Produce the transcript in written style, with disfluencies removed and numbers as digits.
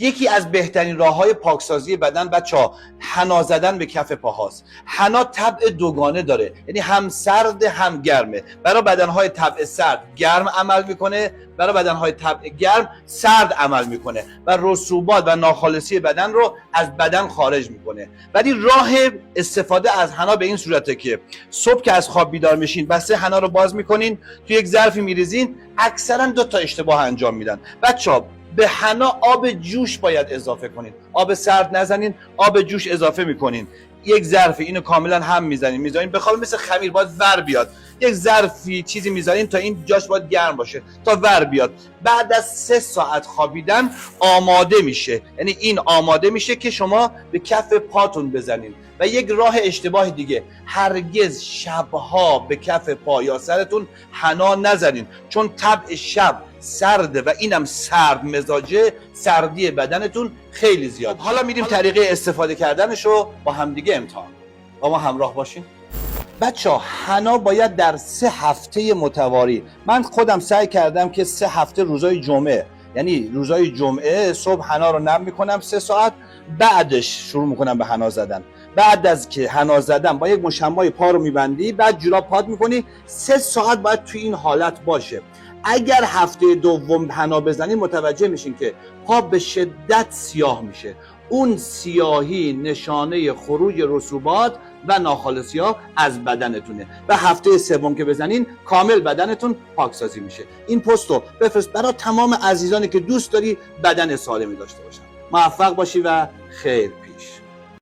یکی از بهترین راه‌های پاکسازی بدن بچه‌ها حنا زدن به کف پاهاست. حنا طبع دوگانه داره، یعنی هم سرد هم گرمه. برای بدنهای طبع سرد گرم عمل میکنه، برای بدنهای طبع گرم سرد عمل میکنه و رسوبات و ناخالصی بدن رو از بدن خارج میکنه. ولی راه استفاده از حنا به این صورته که صبح که از خواب بیدار میشین بسته حنا رو باز میکنین، توی یک ظرفی میریزین. اکثرا 2 تا اشتباه انجام میدن بچه‌ها. به حنا آب جوش باید اضافه کنین، آب سرد نزنین، آب جوش اضافه میکنین. یک ظرفی اینو کاملا هم میذارین بخواد مثل خمیر باید ور بیاد. یک ظرفی چیزی میذارین تا این جاش باید گرم باشه تا ور بیاد. بعد از 3 ساعت خوابیدن آماده میشه، یعنی این آماده میشه که شما به کف پاتون بزنین. و یک راه اشتباه دیگه، هرگز شبها به کف پا یا سرتون حنا نزنین، چون طبع شب سرده و اینم سرد مزاجه، سردی بدنتون خیلی زیاد. حالا میریم طریقه استفاده کردنشو با همدیگه امتحان. با ما همراه باشین. بچه‌ها حنا باید در 3 هفته متواری، من خودم سعی کردم که 3 هفته روزای جمعه، یعنی روزای جمعه صبح حنا رو نم میکنم 3 ساعت، بعدش شروع میکنم به حنا زدن. بعد از که حنا زدم با یک مشمای پا رو میبندی، بعد جوراب پات میکنی، 3 ساعت باید توی این حالت باشه. اگر هفته دوم حنا بزنید متوجه میشین که پا به شدت سیاه میشه. اون سیاهی نشانه خروج رسوبات و ناخالصی‌ها از بدنتونه و هفته سوم که بزنین کامل بدنتون پاکسازی میشه. این پستو بفرست برای تمام عزیزانی که دوست داری بدن سالمی داشته باشن. موفق باشی و خیر.